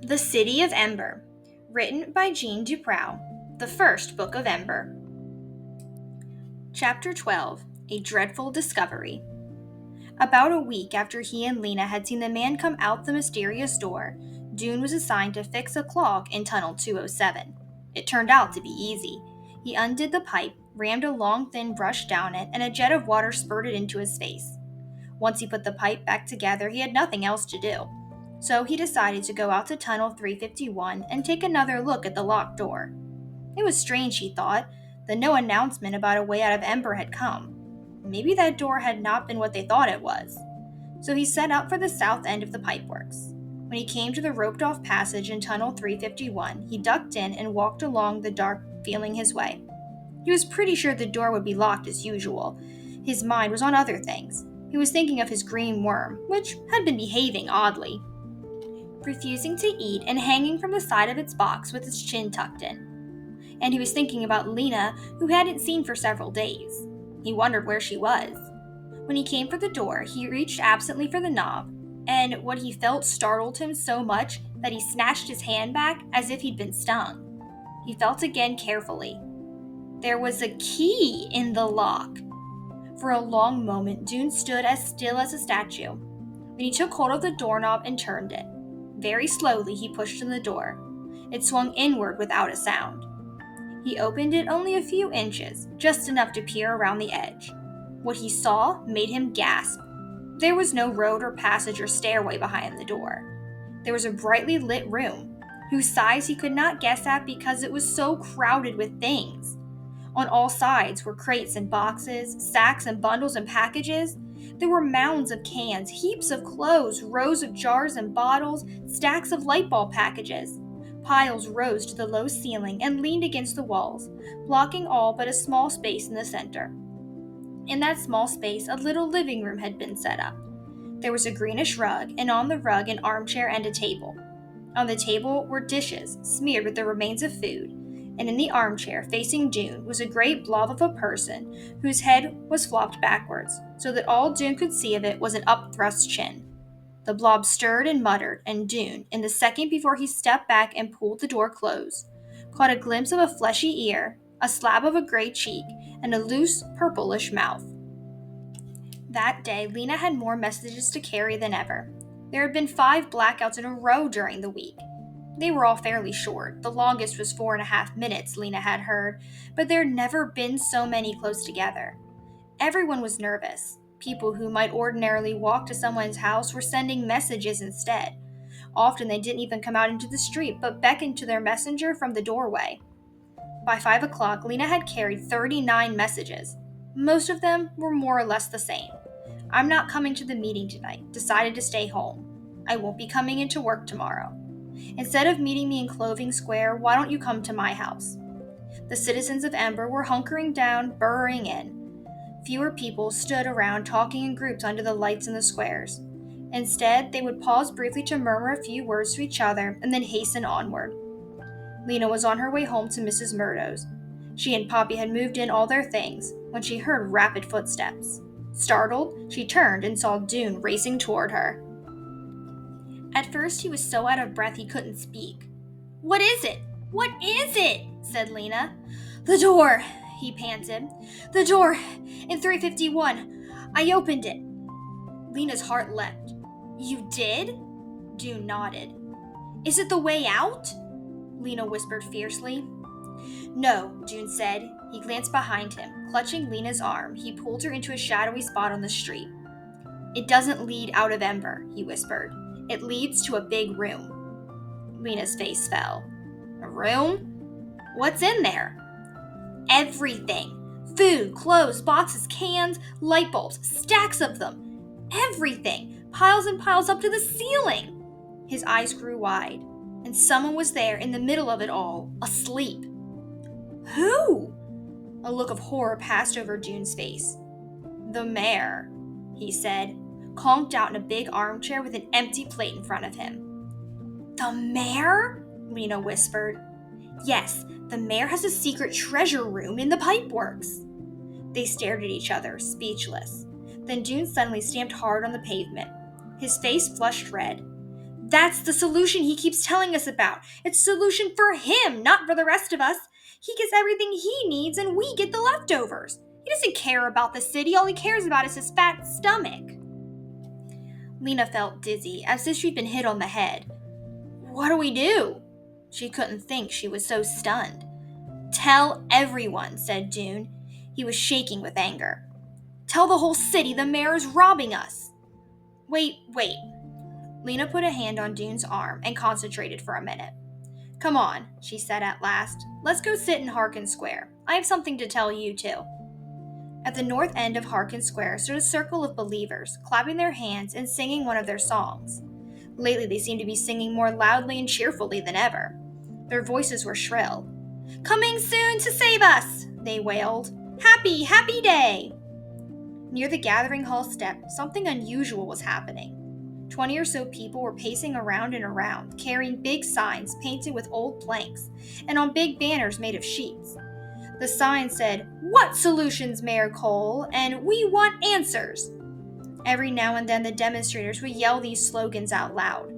The City of Ember, written by Jeanne DuPrau, the first book of Ember. Chapter 12, A Dreadful Discovery. About a week after he and Lena had seen the man come out the mysterious door, Dune was assigned to fix a clog in Tunnel 207. It turned out to be easy. He undid the pipe, rammed a long thin brush down it, and a jet of water spurted into his face. Once he put the pipe back together, he had nothing else to do. So he decided to go out to Tunnel 351 and take another look at the locked door. It was strange, he thought, that no announcement about a way out of Ember had come. Maybe that door had not been what they thought it was. So he set out for the south end of the pipeworks. When he came to the roped-off passage in Tunnel 351, he ducked in and walked along the dark, feeling his way. He was pretty sure the door would be locked as usual. His mind was on other things. He was thinking of his green worm, which had been behaving oddly, refusing to eat and hanging from the side of its box with its chin tucked in. And he was thinking about Lena, who he hadn't seen for several days. He wondered where she was. When he came for the door, he reached absently for the knob, and what he felt startled him so much that he snatched his hand back as if he'd been stung. He felt again carefully. There was a key in the lock. For a long moment, Dune stood as still as a statue. Then he took hold of the doorknob and turned it. Very slowly, he pushed in the door. It swung inward without a sound. He opened it only a few inches, just enough to peer around the edge. What he saw made him gasp. There was no road or passage or stairway behind the door. There was a brightly lit room, whose size he could not guess at because it was so crowded with things. On all sides were crates and boxes, sacks and bundles and packages. There were mounds of cans, heaps of clothes, rows of jars and bottles, stacks of light bulb packages. Piles rose to the low ceiling and leaned against the walls, blocking all but a small space in the center. In that small space, a little living room had been set up. There was a greenish rug, and on the rug an armchair and a table. On the table were dishes, smeared with the remains of food, and in the armchair, facing Dune, was a great blob of a person whose head was flopped backwards, so that all Dune could see of it was an up-thrust chin. The blob stirred and muttered, and Dune, in the second before he stepped back and pulled the door close, caught a glimpse of a fleshy ear, a slab of a gray cheek, and a loose, purplish mouth. That day, Lena had more messages to carry than ever. There had been 5 blackouts in a row during the week. They were all fairly short. The longest was 4.5 minutes, Lena had heard, but there had never been so many close together. Everyone was nervous. People who might ordinarily walk to someone's house were sending messages instead. Often they didn't even come out into the street, but beckoned to their messenger from the doorway. By 5 o'clock, Lena had carried 39 messages. Most of them were more or less the same. I'm not coming to the meeting tonight. Decided to stay home. I won't be coming into work tomorrow. Instead of meeting me in Clothing Square, why don't you come to my house? The citizens of Ember were hunkering down, burrowing in. Fewer people stood around talking in groups under the lights in the squares. Instead, they would pause briefly to murmur a few words to each other and then hasten onward. Lena was on her way home to Mrs. Murdo's. She and Poppy had moved in all their things when she heard rapid footsteps. Startled, she turned and saw Dune racing toward her. At first, he was so out of breath he couldn't speak. "What is it? What is it?" said Lena. "The door," he panted. "The door in 351. I opened it." Lena's heart leapt. "You did?" Dune nodded. "Is it the way out?" Lena whispered fiercely. "No," Dune said. He glanced behind him. Clutching Lena's arm, he pulled her into a shadowy spot on the street. "It doesn't lead out of Ember," he whispered. "It leads to a big room." Lena's face fell. "A room? What's in there?" "Everything. Food, clothes, boxes, cans, light bulbs, stacks of them. Everything. Piles and piles up to the ceiling." His eyes grew wide, and someone was there in the middle of it all, asleep. "Who?" A look of horror passed over Dune's face. "The mayor," he said, conked out in a big armchair with an empty plate in front of him. "The mayor?" Lena whispered. "Yes, the mayor has a secret treasure room in the pipeworks." They stared at each other, speechless. Then Dune suddenly stamped hard on the pavement. His face flushed red. That's the solution he keeps telling us about. It's a solution for him, not for the rest of us. He gets everything he needs and we get the leftovers. He doesn't care about the city. All he cares about is his fat stomach. Lena felt dizzy, as if she'd been hit on the head. What do we do? She couldn't think, she was so stunned. Tell everyone, said Dune. He was shaking with anger. Tell the whole city the mayor is robbing us. Wait. Lena put a hand on Dune's arm and concentrated for a minute. Come on, she said at last. Let's go sit in Harkin Square. I have something to tell you too. At the north end of Harkin Square stood a circle of believers, clapping their hands and singing one of their songs. Lately they seemed to be singing more loudly and cheerfully than ever. Their voices were shrill. Coming soon to save us, they wailed. Happy, happy day! Near the gathering hall step, something unusual was happening. 20 or so people were pacing around and around, carrying big signs painted with old planks, and on big banners made of sheets. The sign said, What solutions, Mayor Cole? And we want answers. Every now and then the demonstrators would yell these slogans out loud.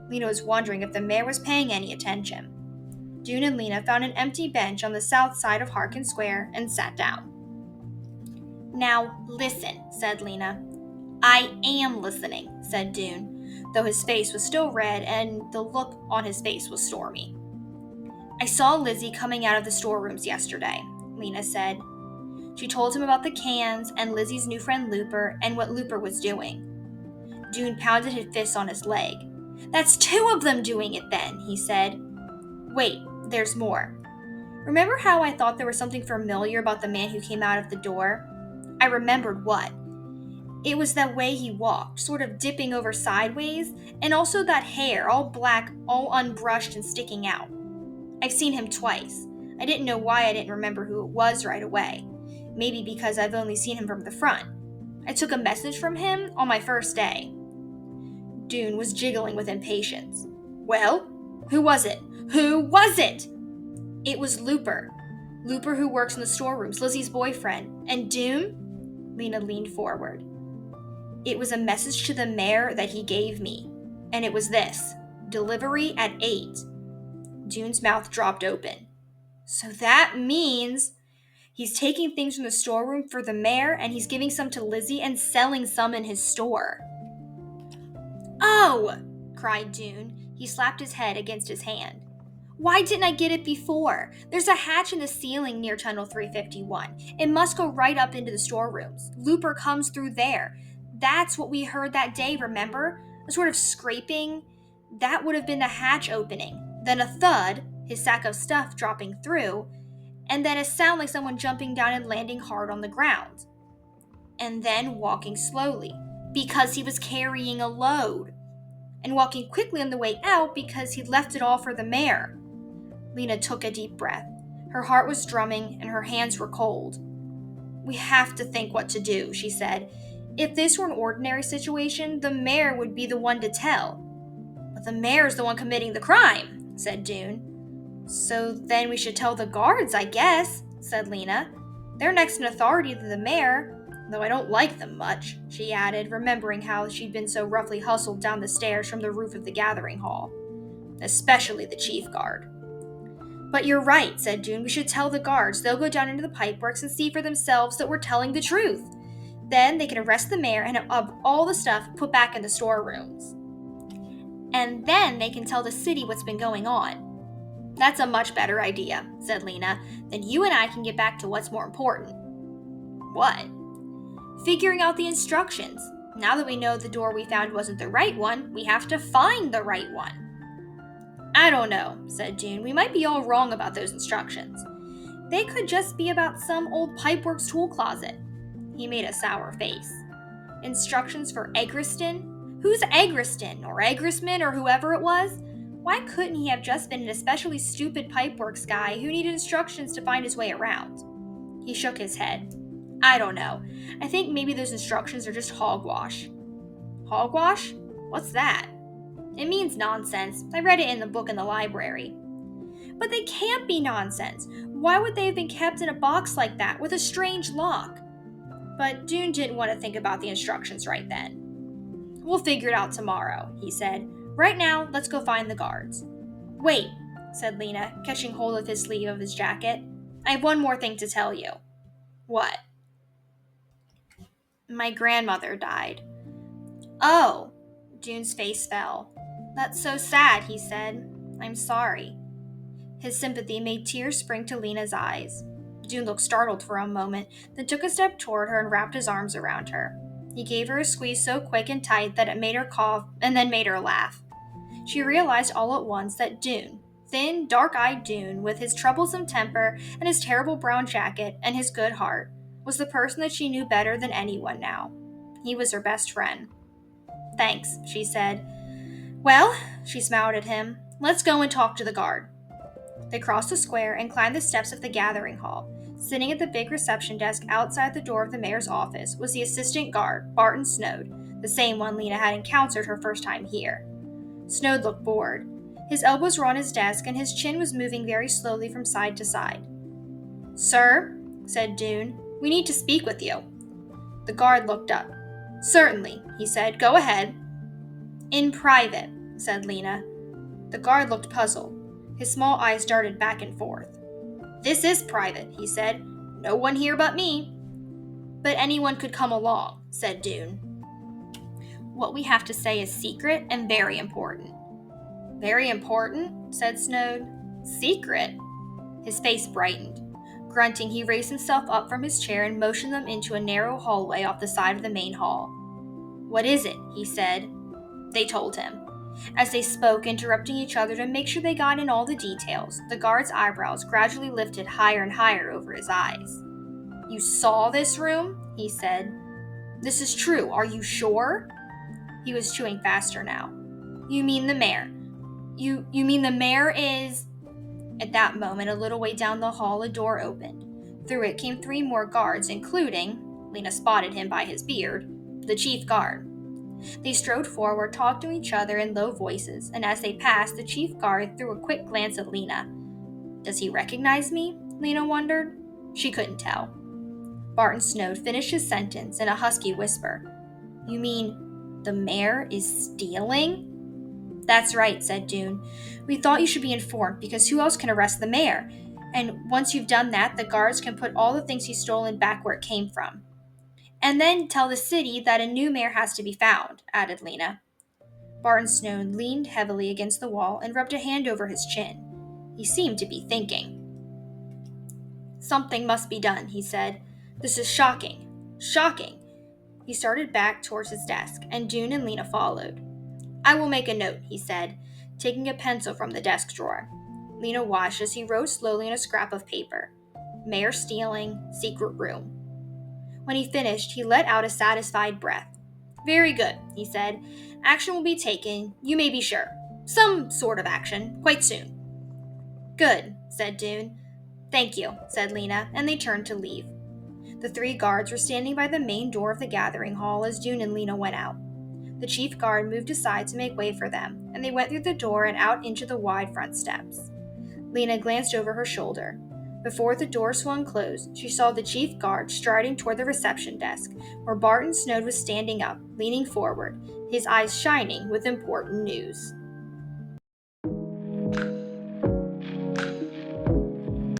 Lena was wondering if the mayor was paying any attention. Dune and Lena found an empty bench on the south side of Harkin Square and sat down. Now listen, said Lena. I am listening, said Dune, though his face was still red and the look on his face was stormy. I saw Lizzie coming out of the storerooms yesterday, Lena said. She told him about the cans and Lizzie's new friend Looper and what Looper was doing. Dune pounded his fist on his leg. That's 2 of them doing it then, he said. Wait, there's more. Remember how I thought there was something familiar about the man who came out of the door? I remembered what. It was that way he walked, sort of dipping over sideways, and also that hair, all black, all unbrushed and sticking out. I've seen him twice. I didn't know why I didn't remember who it was right away. Maybe because I've only seen him from the front. I took a message from him on my first day. Dune was jiggling with impatience. Well, who was it? Who was it? It was Looper. Looper who works in the storerooms, Lizzie's boyfriend. And Dune? Lena leaned forward. It was a message to the mayor that he gave me. And it was this. Delivery at 8. Dune's mouth dropped open. So that means he's taking things from the storeroom for the mayor and he's giving some to Lizzie and selling some in his store. Oh! Cried Dune. He slapped his head against his hand. Why didn't I get it before? There's a hatch in the ceiling near Tunnel 351. It must go right up into the storerooms. Looper comes through there. That's what we heard that day, remember? A sort of scraping. That would have been the hatch opening. Then a thud, his sack of stuff dropping through, and then a sound like someone jumping down and landing hard on the ground. And then walking slowly, because he was carrying a load. And walking quickly on the way out because he'd left it all for the mayor. Lena took a deep breath. Her heart was drumming and her hands were cold. We have to think what to do, she said. If this were an ordinary situation, the mayor would be the one to tell. But the mayor's the one committing the crime, said Dune. So then we should tell the guards, I guess, said Lena. They're next in authority to the mayor, though I don't like them much, she added, remembering how she'd been so roughly hustled down the stairs from the roof of the gathering hall. Especially the chief guard. But you're right, said June. We should tell the guards. They'll go down into the pipeworks and see for themselves that we're telling the truth. Then they can arrest the mayor and have all the stuff put back in the storerooms. And then they can tell the city what's been going on. That's a much better idea, said Lena. Then you and I can get back to what's more important. What? Figuring out the instructions. Now that we know the door we found wasn't the right one, we have to find the right one. I don't know, said June. We might be all wrong about those instructions. They could just be about some old pipeworks tool closet. He made a sour face. Instructions for Egriston? Who's Egriston, or Egrisman, or whoever it was? Why couldn't he have just been an especially stupid pipeworks guy who needed instructions to find his way around? He shook his head. I don't know. I think maybe those instructions are just hogwash. Hogwash? What's that? It means nonsense. I read it in the book in the library. But they can't be nonsense. Why would they have been kept in a box like that with a strange lock? But Dune didn't want to think about the instructions right then. We'll figure it out tomorrow, he said. Right now, let's go find the guards. Wait, said Lena, catching hold of his sleeve of his jacket. I have one more thing to tell you. What? My grandmother died. Oh, June's face fell. That's so sad, he said. I'm sorry. His sympathy made tears spring to Lena's eyes. June looked startled for a moment, then took a step toward her and wrapped his arms around her. He gave her a squeeze so quick and tight that it made her cough and then made her laugh. She realized all at once that Dune, thin, dark-eyed Dune, with his troublesome temper and his terrible brown jacket and his good heart, was the person that she knew better than anyone now. He was her best friend. Thanks, she said. Well, she smiled at him, let's go and talk to the guard. They crossed the square and climbed the steps of the gathering hall. Sitting at the big reception desk outside the door of the mayor's office was the assistant guard, Barton Snowd, the same one Lena had encountered her first time here. Snowd looked bored. His elbows were on his desk and his chin was moving very slowly from side to side. Sir, said Dune, we need to speak with you. The guard looked up. Certainly, he said. Go ahead. In private, said Lena. The guard looked puzzled. His small eyes darted back and forth. This is private, he said. No one here but me. But anyone could come along, said Dune. What we have to say is secret and very important. Very important, said Snowd. Secret? His face brightened. Grunting, he raised himself up from his chair and motioned them into a narrow hallway off the side of the main hall. What is it? He said. They told him. As they spoke, interrupting each other to make sure they got in all the details, the guard's eyebrows gradually lifted higher and higher over his eyes. You saw this room? He said. This is true. Are you sure? He was chewing faster now. You mean the mayor? You mean the mayor is... At that moment, a little way down the hall, a door opened. Through it came 3 more guards, including, Lena spotted him by his beard, the chief guard. They strode forward, talked to each other in low voices, and as they passed, the chief guard threw a quick glance at Lena. Does he recognize me? Lena wondered. She couldn't tell. Barton Snowd finished his sentence in a husky whisper. You mean the mayor is stealing? That's right, said Dune. We thought you should be informed because who else can arrest the mayor? And once you've done that, the guards can put all the things he's stolen back where it came from. And then tell the city that a new mayor has to be found, added Lena. Barton Snowd leaned heavily against the wall and rubbed a hand over his chin. He seemed to be thinking. Something must be done, he said. This is shocking. Shocking. He started back towards his desk, and Dune and Lena followed. I will make a note, he said, taking a pencil from the desk drawer. Lena watched as he wrote slowly on a scrap of paper. Mayor stealing, secret room. When he finished, he let out a satisfied breath. Very good, he said. Action will be taken, you may be sure. Some sort of action, quite soon. Good, said Dune. Thank you, said Lena, and they turned to leave. The 3 guards were standing by the main door of the gathering hall as Dune and Lena went out. The chief guard moved aside to make way for them, and they went through the door and out into the wide front steps. Lena glanced over her shoulder. Before the door swung closed, she saw the chief guard striding toward the reception desk, where Barton Snowd was standing up, leaning forward, his eyes shining with important news.